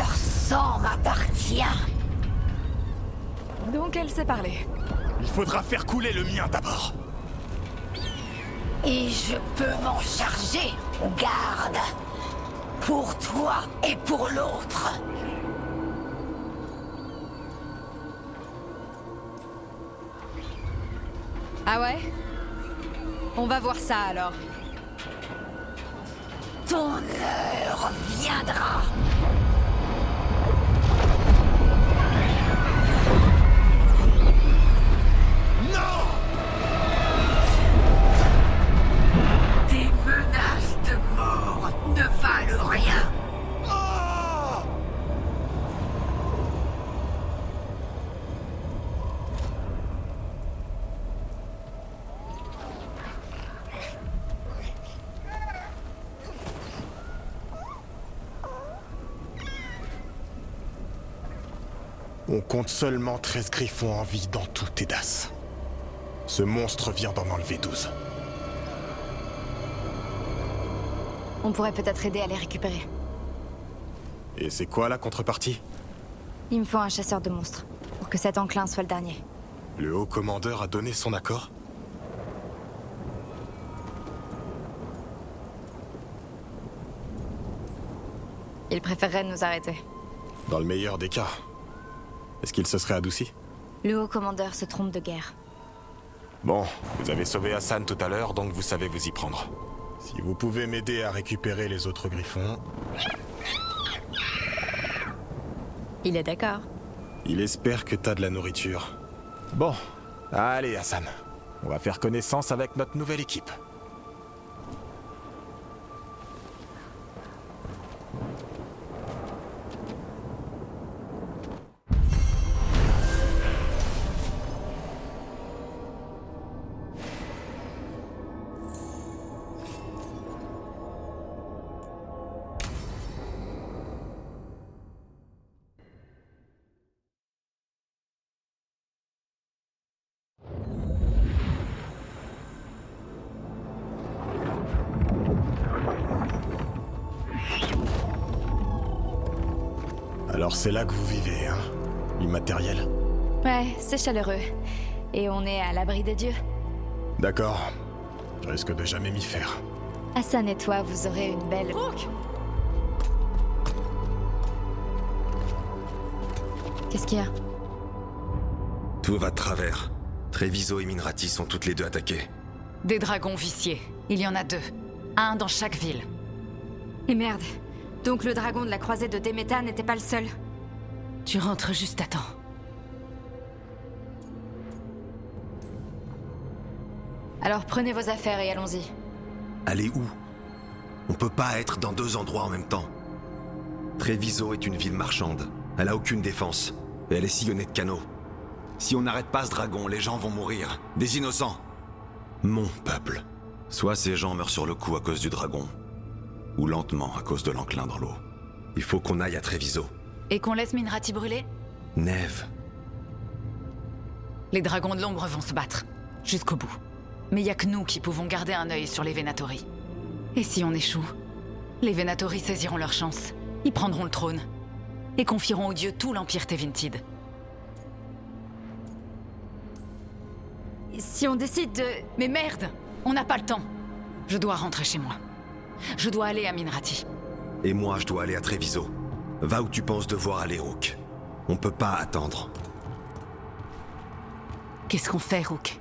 Leur sang m'appartient. Donc elle sait parler. Il faudra faire couler le mien d'abord. Et je peux m'en charger, garde. Pour toi et pour l'autre. Ah ouais? On va voir ça alors. Ton heure viendra. Non! Tes menaces de mort ne valent rien. Ah! On compte seulement 13 griffons en vie dans tout Tédas. Ce monstre vient d'en enlever 12. On pourrait peut-être aider à les récupérer. Et c'est quoi la contrepartie? Il me faut un chasseur de monstres, pour que cet enclin soit le dernier. Le haut commandeur a donné son accord? Il préférerait nous arrêter. Dans le meilleur des cas. Est-ce qu'il se serait adouci? Le haut commandeur se trompe de guerre. Bon, vous avez sauvé Hassan tout à l'heure, donc vous savez vous y prendre. Si vous pouvez m'aider à récupérer les autres griffons... Il est d'accord. Il espère que t'as de la nourriture. Bon, allez Hassan. On va faire connaissance avec notre nouvelle équipe. Alors c'est là que vous vivez, hein? Immatériel. Ouais, c'est chaleureux. Et on est à l'abri des dieux. D'accord. Je risque de jamais m'y faire. Hassan et toi, vous aurez une belle... Qu'est-ce qu'il y a? Tout va de travers. Treviso et Minrati sont toutes les deux attaquées. Des dragons viciés. Il y en a 2. Un dans chaque ville. Et merde. Donc le dragon de la croisée de Demeter n'était pas le seul. Tu rentres juste à temps. Alors prenez vos affaires et allons-y. Allez où? On peut pas être dans 2 endroits en même temps. Treviso est une ville marchande. Elle a aucune défense. Et elle est sillonnée de canaux. Si on n'arrête pas ce dragon, les gens vont mourir. Des innocents. Mon peuple. Soit ces gens meurent sur le coup à cause du dragon, ou lentement à cause de l'enclin dans l'eau. Il faut qu'on aille à Treviso. Et qu'on laisse Minrati brûler? Neve. Les dragons de l'ombre vont se battre. Jusqu'au bout. Mais y a que nous qui pouvons garder un œil sur les Venatori. Et si on échoue? Les Venatori saisiront leur chance. Ils prendront le trône. Et confieront aux dieux tout l'Empire Tevintid. Si on décide de... Mais merde! On n'a pas le temps. Je dois rentrer chez moi. Je dois aller à Minrati. Et moi, je dois aller à Treviso. Va où tu penses devoir aller, Rook. On peut pas attendre. Qu'est-ce qu'on fait, Rook?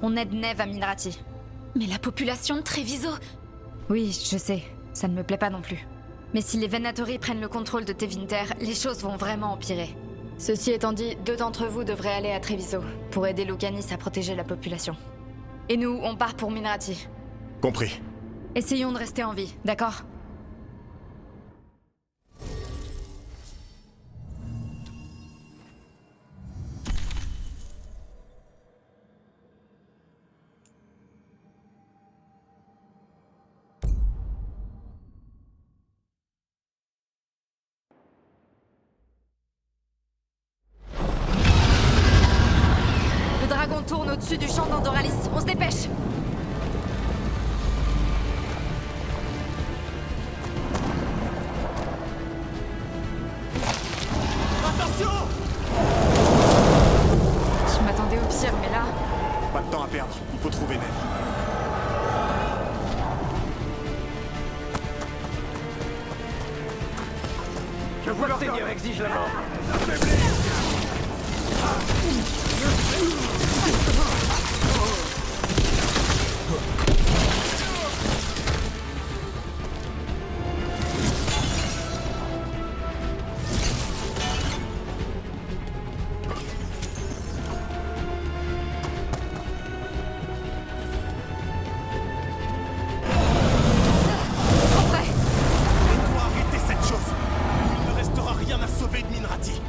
On aide Neve à Minrati. Mais la population de Treviso... Oui, je sais. Ça ne me plaît pas non plus. Mais si les Venatori prennent le contrôle de Tevinter, les choses vont vraiment empirer. Ceci étant dit, 2 d'entre vous devraient aller à Treviso pour aider Loukanis à protéger la population. Et nous, on part pour Minrati. Compris. Essayons de rester en vie, d'accord? Le dragon tourne au-dessus du champ d'Andoralis. On se dépêche! Attention! Je m'attendais au pire, mais là... Pas de temps à perdre, il faut trouver Neve. Je vois leur Seigneur exige la mort. Laisse-moi arrêter cette chose. Il ne restera rien à sauver de Minrati.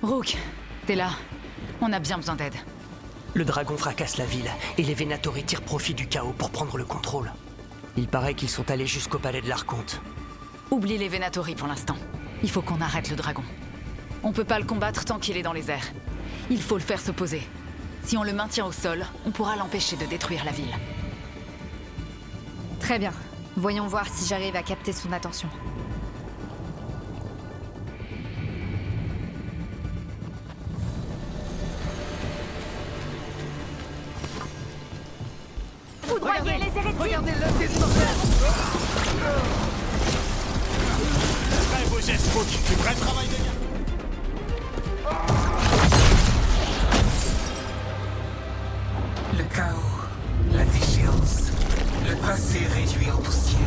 Rook, t'es là. On a bien besoin d'aide. Le dragon fracasse la ville, et les Venatori tirent profit du chaos pour prendre le contrôle. Il paraît qu'ils sont allés jusqu'au palais de l'Archonte. Oublie les Venatori pour l'instant. Il faut qu'on arrête le dragon. On peut pas le combattre tant qu'il est dans les airs. Il faut le faire se poser. Si on le maintient au sol, on pourra l'empêcher de détruire la ville. Très bien. Voyons voir si j'arrive à capter son attention. Regardez les hérétiques! Regardez l'œuf des immortels! Très beau geste, Rook. Du vrai travail de gars. Le chaos, la déchéance, le passé réduit en poussière.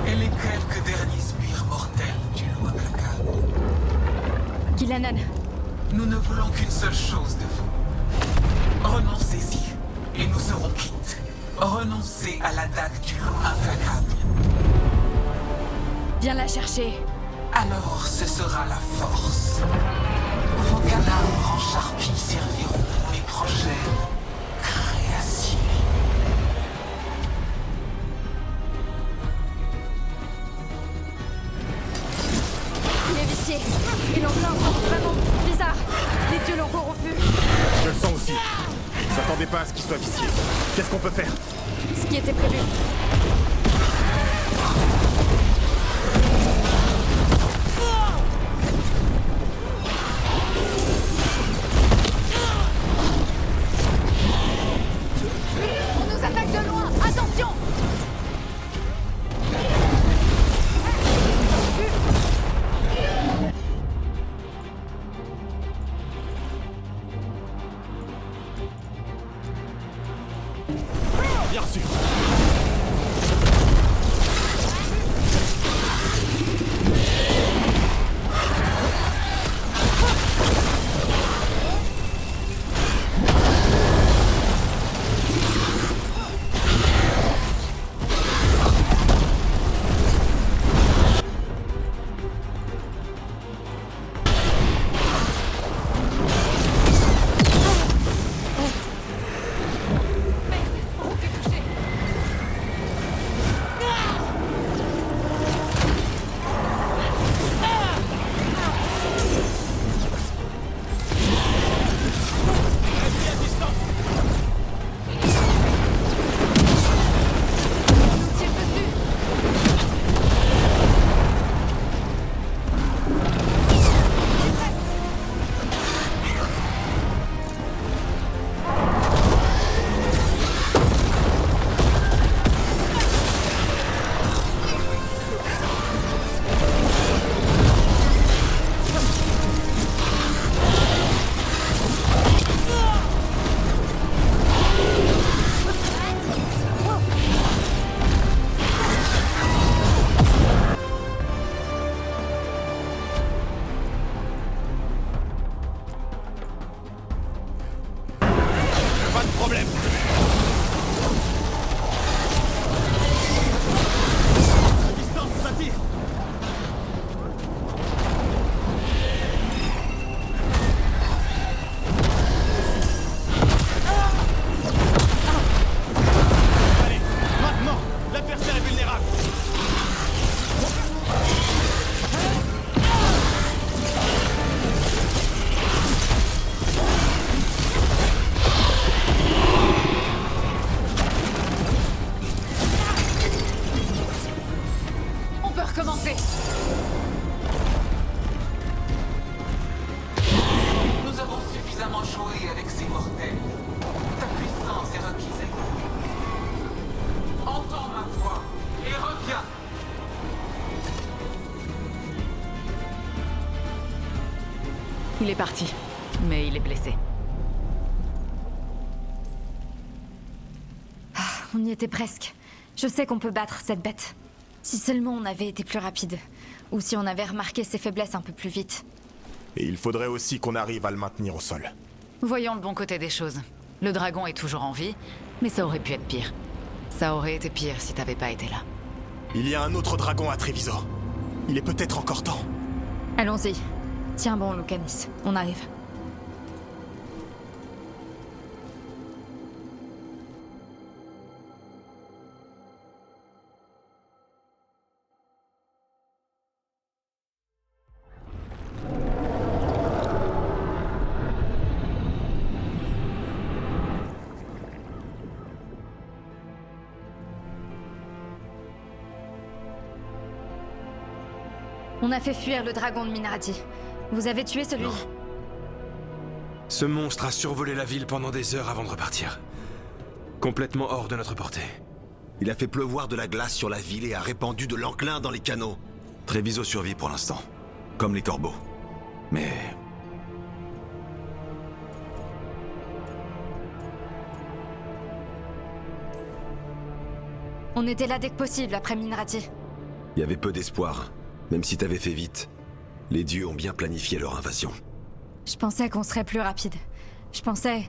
Et les quelques derniers sbires mortels du loup implacable. Kilanan, Nous ne voulons qu'une seule chose de vous. Renoncez-y, et nous serons quittes. Renoncez à la dague du loup implacable. viens la chercher. Alors ce sera la force. Vos cadavres en charpie serviront pour mes prochaines créations. Il est vicié. Et l'ambiance semble vraiment bizarre. Les dieux l'ont corrompu. Je le sens aussi. Je m'attendais pas à ce qu'il soit vicié. Qu'est-ce qu'on peut faire? Ce qui était prévu. On nous attaque de loin. Attention! Bien sûr. Il est parti, mais il est blessé. On y était presque. Je sais qu'on peut battre cette bête. Si seulement on avait été plus rapide. Ou si on avait remarqué ses faiblesses un peu plus vite. Et il faudrait aussi qu'on arrive à le maintenir au sol. Voyons le bon côté des choses. Le dragon est toujours en vie, mais ça aurait pu être pire. Ça aurait été pire si t'avais pas été là. Il y a un autre dragon à Treviso. Il est peut-être encore temps. Allons-y. Tiens bon, Lucanis. On arrive. On a fait fuir le dragon de Minrati. Vous avez tué celui... Non. Ce monstre a survolé la ville pendant des heures avant de repartir. Complètement hors de notre portée. Il a fait pleuvoir de la glace sur la ville et a répandu de l'enclin dans les canaux. Treviso survit pour l'instant, comme les corbeaux. Mais... On était là dès que possible après Minrati. il y avait peu d'espoir, même si t'avais fait vite. Les dieux ont bien planifié leur invasion. Je pensais qu'on serait plus rapide. Je pensais...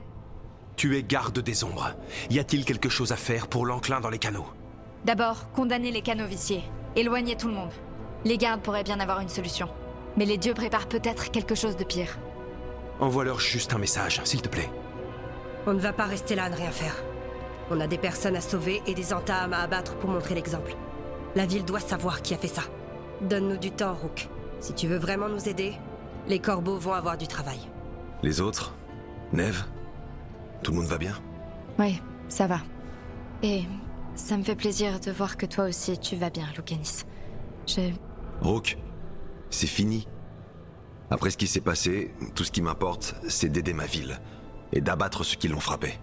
Tu es garde des ombres. Y a-t-il quelque chose à faire pour l'enclin dans les canaux? D'abord, condamner les canaux viciés. Éloigner tout le monde. Les gardes pourraient bien avoir une solution. Mais les dieux préparent peut-être quelque chose de pire. Envoie-leur juste un message, s'il te plaît. On ne va pas rester là à ne rien faire. On a des personnes à sauver et des entames à abattre pour montrer l'exemple. La ville doit savoir qui a fait ça. Donne-nous du temps, Rook. Si tu veux vraiment nous aider, les corbeaux vont avoir du travail. Les autres? Neve? Tout le monde va bien? Oui, ça va. Et ça me fait plaisir de voir que toi aussi tu vas bien, Lucanis. Rook, c'est fini. Après ce qui s'est passé, tout ce qui m'importe, c'est d'aider ma ville. Et d'abattre ceux qui l'ont frappé.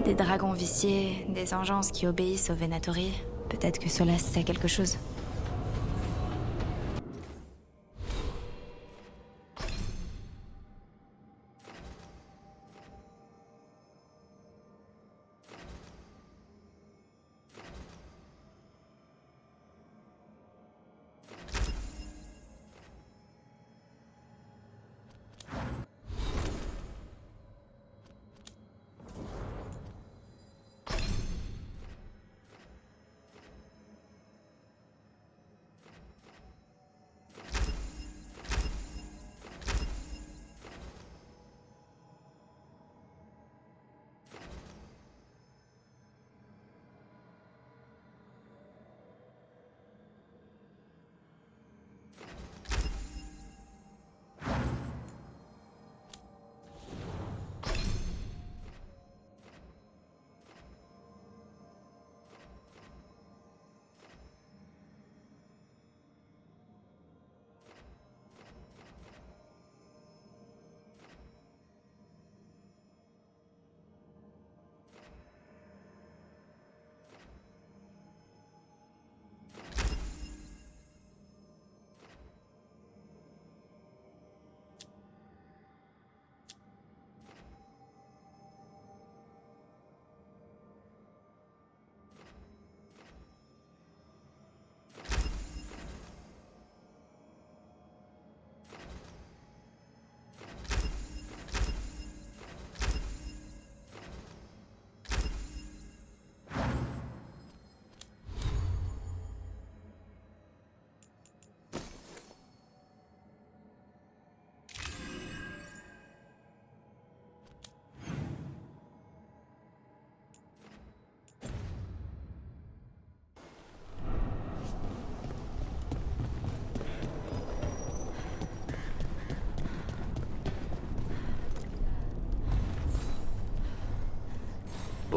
Des dragons viciés, des engences qui obéissent aux Venatori. Peut-être que Solas sait quelque chose.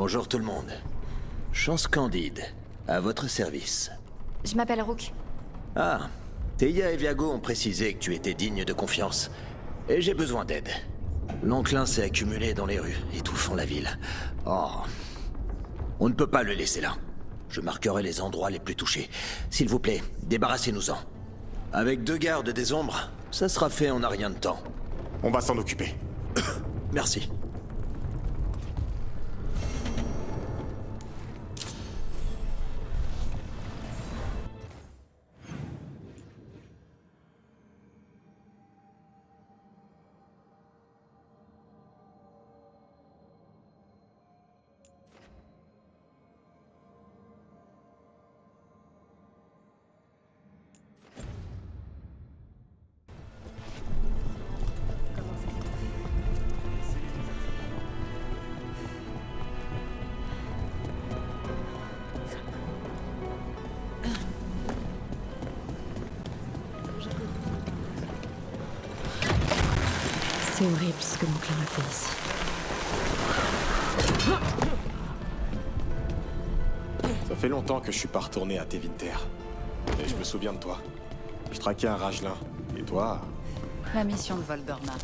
Bonjour tout le monde. Chance Candide, à votre service. Je m'appelle Rook. Ah, Teia et Viago ont précisé que tu étais digne de confiance. Et j'ai besoin d'aide. L'enclin s'est accumulé dans les rues, étouffant la ville. Oh. On ne peut pas le laisser là. Je marquerai les endroits les plus touchés. S'il vous plaît, débarrassez-nous-en. Avec 2 gardes des ombres, ça sera fait en un rien de temps. On va s'en occuper. Merci. C'est horrible ce que mon clan a fait ici. Ça fait longtemps que je suis pas retourné à Tevinter. Et je me souviens de toi. Je traquais un Ragelin. Et toi... La mission de Voldorna.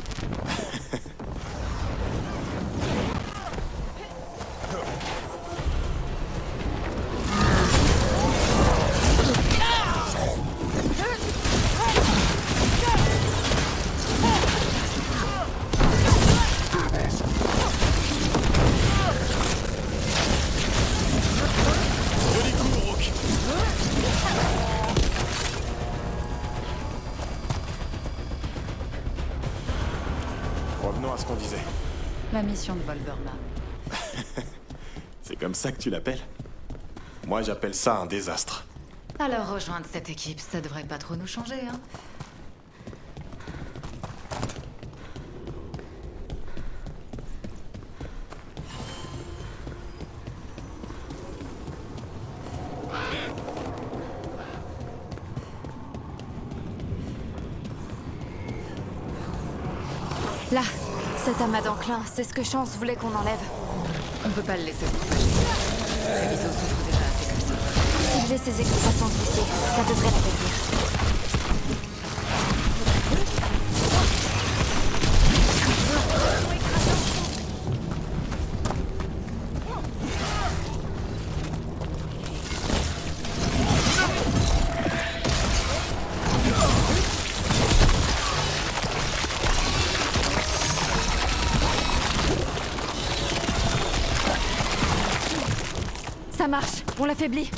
Revenons à ce qu'on disait. La mission de Voldorna. C'est comme ça que tu l'appelles? Moi, j'appelle ça un désastre. Alors rejoindre cette équipe, ça devrait pas trop nous changer, hein? Là, cet amas d'enclin, c'est ce que Chance voulait qu'on enlève. On peut pas le laisser se propager. Treviso souffre déjà assez comme ça. Si j'ai ces excroissances glisser, ça devrait l'affaiblir. Ça marche, on l'affaiblit.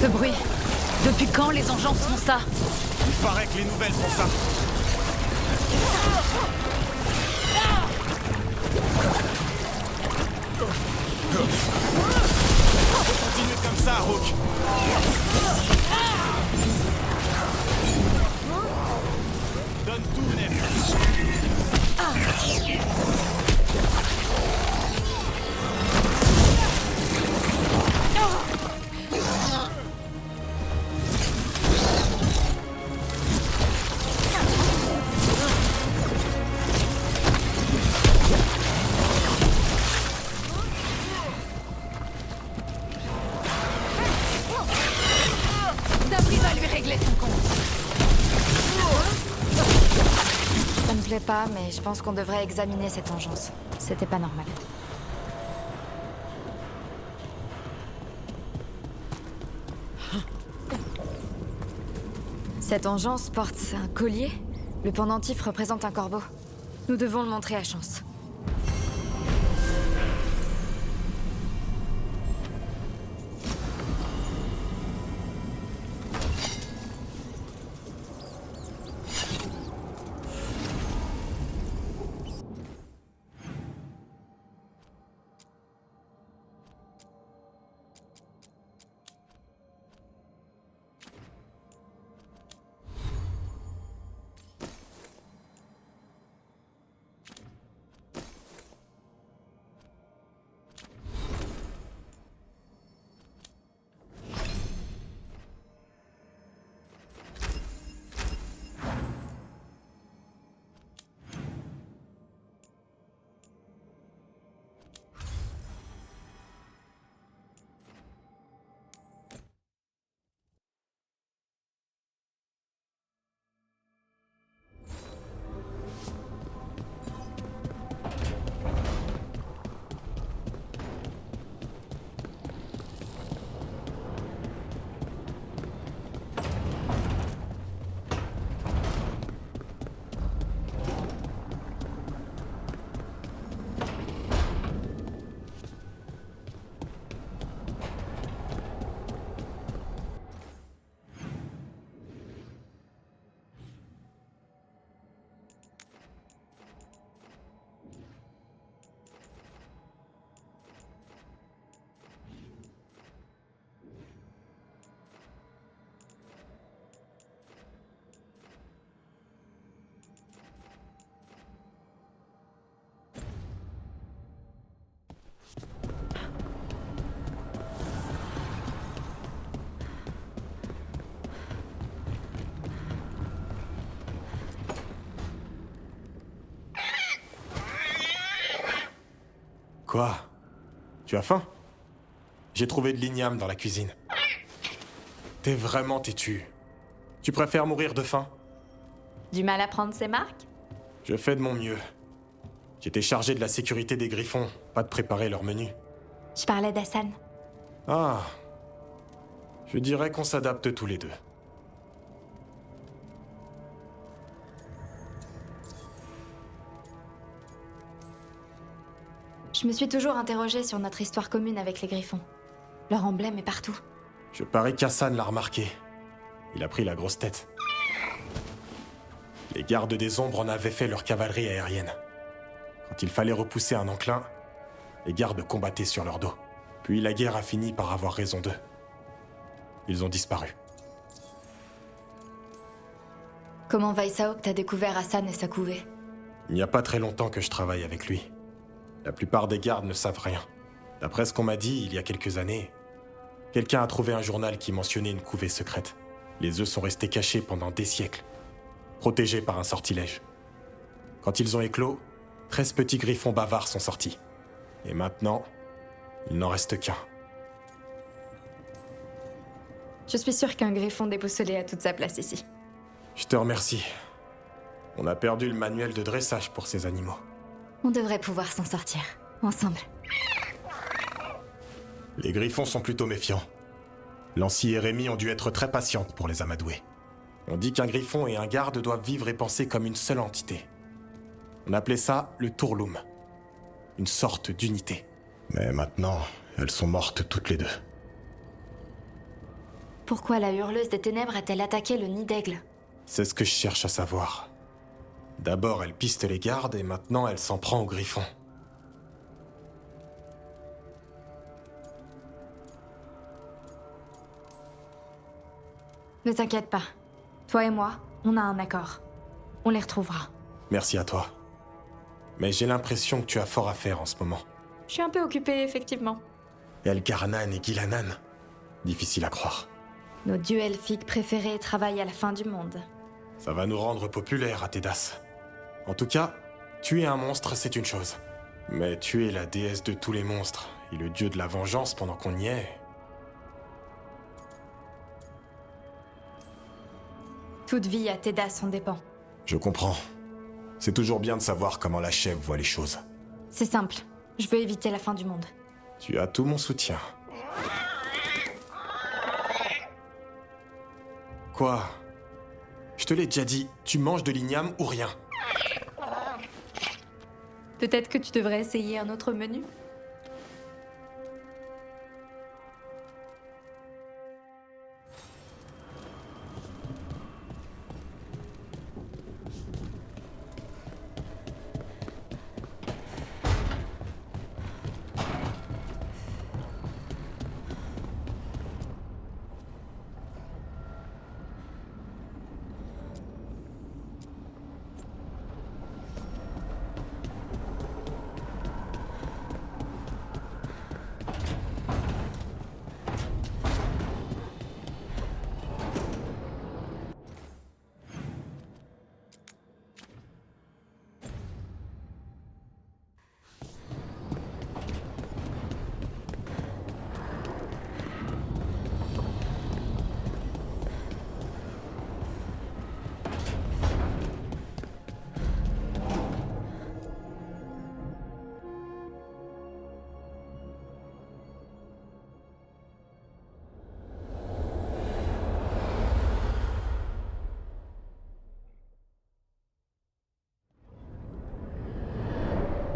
Ce bruit. Depuis quand les engeances font ça? Il paraît que les nouvelles font ça. Continue comme ça, Rook. Donne tout, Nef. Dabri va lui régler son compte. Ça me plaît pas, mais je pense qu'on devrait examiner cette engeance. C'était pas normal. Cette engeance porte un collier. Le pendentif représente un corbeau. Nous devons le montrer à Chance. Quoi? Tu as faim? J'ai trouvé de l'igname dans la cuisine. T'es vraiment têtu. Tu préfères mourir de faim? Du mal à prendre ses marques? Je fais de mon mieux. J'étais chargé de la sécurité des Griffons, pas de préparer leur menu. Je parlais d'Hassan. Ah. Je dirais qu'on s'adapte tous les deux. Je me suis toujours interrogée sur notre histoire commune avec les Griffons. Leur emblème est partout. Je parie qu'Hassan l'a remarqué. Il a pris la grosse tête. Les gardes des ombres en avaient fait leur cavalerie aérienne. Quand il fallait repousser un enclin, les gardes combattaient sur leur dos. Puis la guerre a fini par avoir raison d'eux. Ils ont disparu. Comment Weishaupt a découvert Hassan et sa couvée? Il n'y a pas très longtemps que je travaille avec lui. La plupart des gardes ne savent rien. D'après ce qu'on m'a dit, il y a quelques années, quelqu'un a trouvé un journal qui mentionnait une couvée secrète. Les œufs sont restés cachés pendant des siècles, protégés par un sortilège. Quand ils ont éclos, 13 petits griffons bavards sont sortis. Et maintenant, il n'en reste qu'un. Je suis sûre qu'un griffon déboussolé a toute sa place ici. Je te remercie. On a perdu le manuel de dressage pour ces animaux. On devrait pouvoir s'en sortir, ensemble. Les griffons sont plutôt méfiants. Lancy et Rémi ont dû être très patientes pour les amadouer. On dit qu'un griffon et un garde doivent vivre et penser comme une seule entité. On appelait ça le Tourloum. Une sorte d'unité. Mais maintenant, elles sont mortes toutes les deux. Pourquoi la hurleuse des ténèbres a-t-elle attaqué le nid d'aigle? C'est ce que je cherche à savoir. D'abord, elle piste les gardes et maintenant, elle s'en prend aux griffons. Ne t'inquiète pas. Toi et moi, on a un accord. On les retrouvera. Merci à toi. Mais j'ai l'impression que tu as fort à faire en ce moment. Je suis un peu occupée, effectivement. Elgarnan et Gilanan. Difficile à croire. Nos dieux elfiques préférés travaillent à la fin du monde. Ça va nous rendre populaires à Tedas. En tout cas, tuer un monstre, c'est une chose. Mais tuer la déesse de tous les monstres et le dieu de la vengeance pendant qu'on y est... Toute vie à Tedas en dépend. Je comprends. C'est toujours bien de savoir comment la chèvre voit les choses. C'est simple. Je veux éviter la fin du monde. Tu as tout mon soutien. Quoi? Je te l'ai déjà dit, tu manges de l'igname ou rien. Peut-être que tu devrais essayer un autre menu?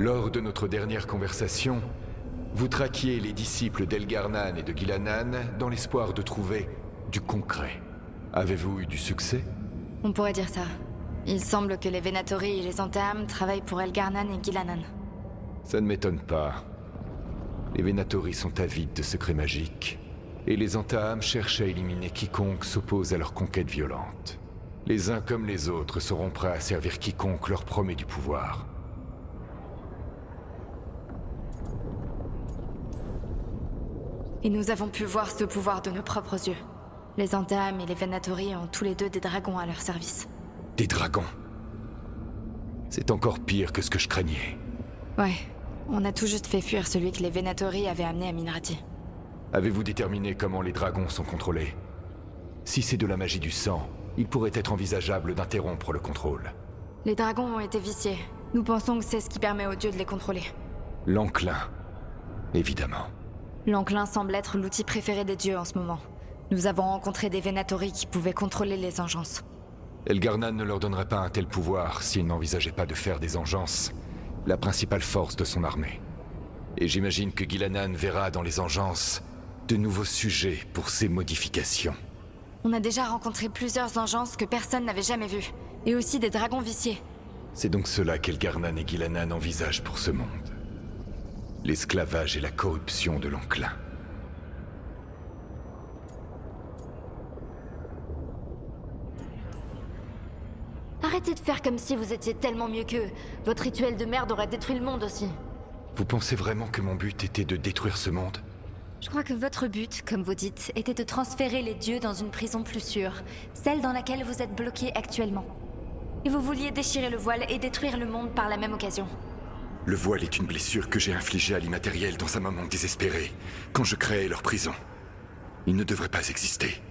Lors de notre dernière conversation, vous traquiez les disciples d'Elgarnan et de Gilanan dans l'espoir de trouver du concret. Avez-vous eu du succès? On pourrait dire ça. Il semble que les Venatori et les Antaam travaillent pour Elgarnan et Gilanan. Ça ne m'étonne pas. Les Venatori sont avides de secrets magiques, et les Antaam cherchent à éliminer quiconque s'oppose à leur conquête violente. Les uns comme les autres seront prêts à servir quiconque leur promet du pouvoir. Et nous avons pu voir ce pouvoir de nos propres yeux. Les Antaam et les Venatori ont tous les deux des dragons à leur service. Des dragons? C'est encore pire que ce que je craignais. Ouais, On a tout juste fait fuir celui que les Venatori avaient amené à Minrati. Avez-vous déterminé comment les dragons sont contrôlés? Si c'est de la magie du sang, il pourrait être envisageable d'interrompre le contrôle. Les dragons ont été viciés. Nous pensons que c'est ce qui permet aux dieux de les contrôler. L'enclin, évidemment. L'enclin semble être l'outil préféré des dieux en ce moment. Nous avons rencontré des Venatori qui pouvaient contrôler les engeances. Elgarnan ne leur donnerait pas un tel pouvoir s'il n'envisageait pas de faire des engeances la principale force de son armée. Et j'imagine que Ghilannan verra dans les engeances de nouveaux sujets pour ses modifications. On a déjà rencontré plusieurs engeances que personne n'avait jamais vues. Et aussi des dragons viciés. C'est donc cela qu'Elgarnan et Ghilannan envisagent pour ce monde. L'esclavage et la corruption de l'enclin. Arrêtez de faire comme si vous étiez tellement mieux qu'eux. Votre rituel de merde aurait détruit le monde aussi. Vous pensez vraiment que mon but était de détruire ce monde? Je crois que votre but, comme vous dites, était de transférer les dieux dans une prison plus sûre, celle dans laquelle vous êtes bloqués actuellement. Et vous vouliez déchirer le voile et détruire le monde par la même occasion. Le voile est une blessure que j'ai infligée à l'immatériel dans un moment désespéré, quand je créais leur prison. Il ne devrait pas exister.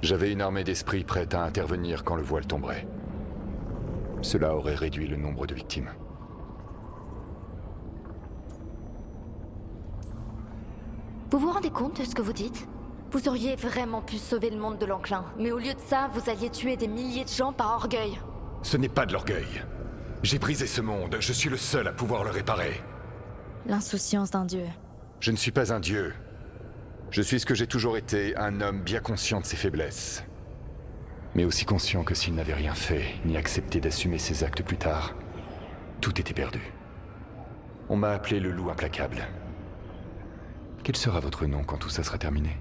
J'avais une armée d'esprits prête à intervenir quand le voile tomberait. Cela aurait réduit le nombre de victimes. Vous vous rendez compte de ce que vous dites? Vous auriez vraiment pu sauver le monde de l'enclin, mais au lieu de ça, vous alliez tuer des milliers de gens par orgueil. Ce n'est pas de l'orgueil. J'ai brisé ce monde, je suis le seul à pouvoir le réparer. L'insouciance d'un dieu. Je ne suis pas un dieu. Je suis ce que j'ai toujours été, un homme bien conscient de ses faiblesses. Mais aussi conscient que s'il n'avait rien fait, ni accepté d'assumer ses actes plus tard, tout était perdu. On m'a appelé le loup implacable. Quel sera votre nom quand tout ça sera terminé?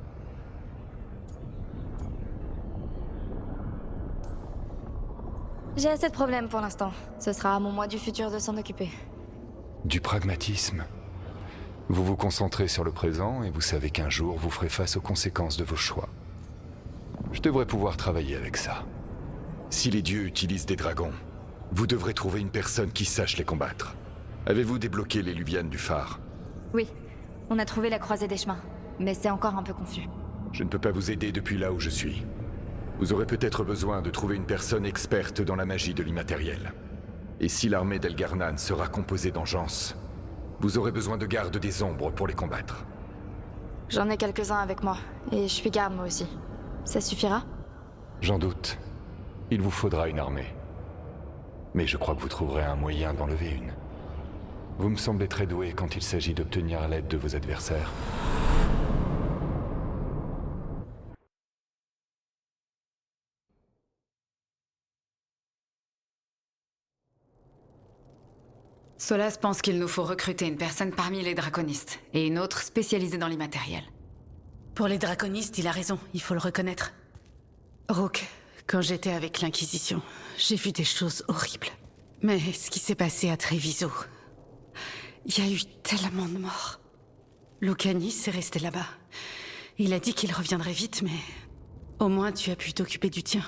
J'ai assez de problèmes pour l'instant. Ce sera à mon moi du futur de s'en occuper. Du pragmatisme. Vous vous concentrez sur le présent et vous savez qu'un jour vous ferez face aux conséquences de vos choix. Je devrais pouvoir travailler avec ça. Si les dieux utilisent des dragons, vous devrez trouver une personne qui sache les combattre. Avez-vous débloqué les Luvianes du phare? Oui, on a trouvé la croisée des chemins, mais c'est encore un peu confus. Je ne peux pas vous aider depuis là où je suis. Vous aurez peut-être besoin de trouver une personne experte dans la magie de l'immatériel. Et si l'armée d'Elgarnan sera composée d'engeances, vous aurez besoin de gardes des ombres pour les combattre. J'en ai quelques-uns avec moi, et je suis garde moi aussi. Ça suffira? J'en doute. Il vous faudra une armée. Mais je crois que vous trouverez un moyen d'enlever une. Vous me semblez très doué quand il s'agit d'obtenir l'aide de vos adversaires. Solas pense qu'il nous faut recruter une personne parmi les draconistes, et une autre spécialisée dans l'immatériel. Pour les draconistes, il a raison, il faut le reconnaître. Rook, quand j'étais avec l'Inquisition, j'ai vu des choses horribles. Mais ce qui s'est passé à Treviso... Il y a eu tellement de morts. Lucanis est resté là-bas. Il a dit qu'il reviendrait vite, mais... Au moins, tu as pu t'occuper du tien.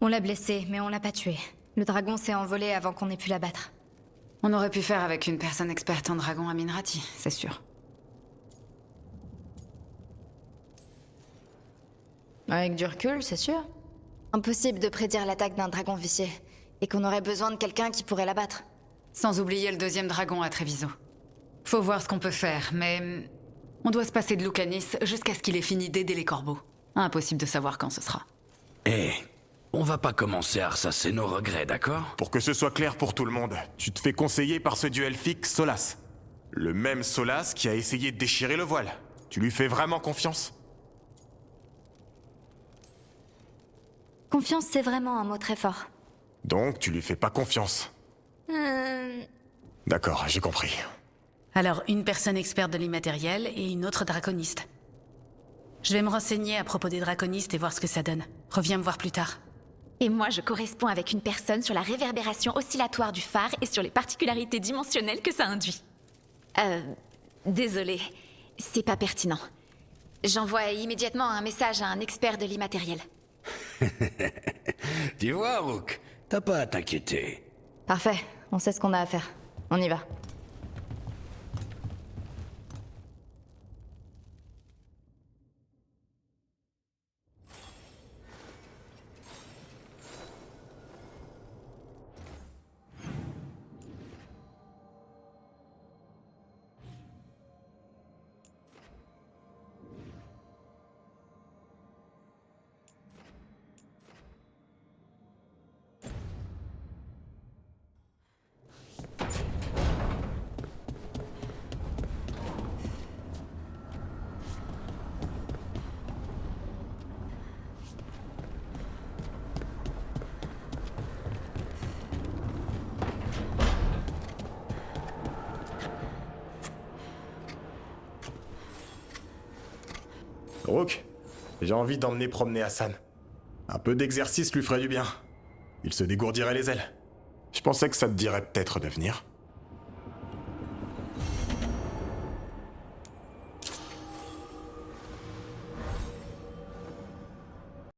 On l'a blessé, mais on l'a pas tué. Le dragon s'est envolé avant qu'on ait pu l'abattre. On aurait pu faire avec une personne experte en dragon à Minrati, c'est sûr. Avec du recul, c'est sûr. Impossible de prédire l'attaque d'un dragon vicié. Et qu'on aurait besoin de quelqu'un qui pourrait l'abattre. Sans oublier le deuxième dragon à Treviso. Faut voir ce qu'on peut faire, mais... On doit se passer de Lucanis jusqu'à ce qu'il ait fini d'aider les corbeaux. Impossible de savoir quand ce sera. On va pas commencer à ressasser nos regrets, d'accord? Pour que ce soit clair pour tout le monde, tu te fais conseiller par ce dieu elfique Solas. Le même Solas qui a essayé de déchirer le voile. Tu lui fais vraiment confiance? Confiance, c'est vraiment un mot très fort. Donc tu lui fais pas confiance. D'accord, j'ai compris. Alors, une personne experte de l'immatériel et une autre draconiste. Je vais me renseigner à propos des draconistes et voir ce que ça donne. Reviens me voir plus tard. Et moi, je corresponds avec une personne sur la réverbération oscillatoire du phare et sur les particularités dimensionnelles que ça induit. Désolée, c'est pas pertinent. J'envoie immédiatement un message à un expert de l'immatériel. Tu vois, Rook, t'as pas à t'inquiéter. Parfait, on sait ce qu'on a à faire. On y va. Rook, j'ai envie d'emmener promener Hassan. Un peu d'exercice lui ferait du bien. Il se dégourdirait les ailes. Je pensais que ça te dirait peut-être de venir.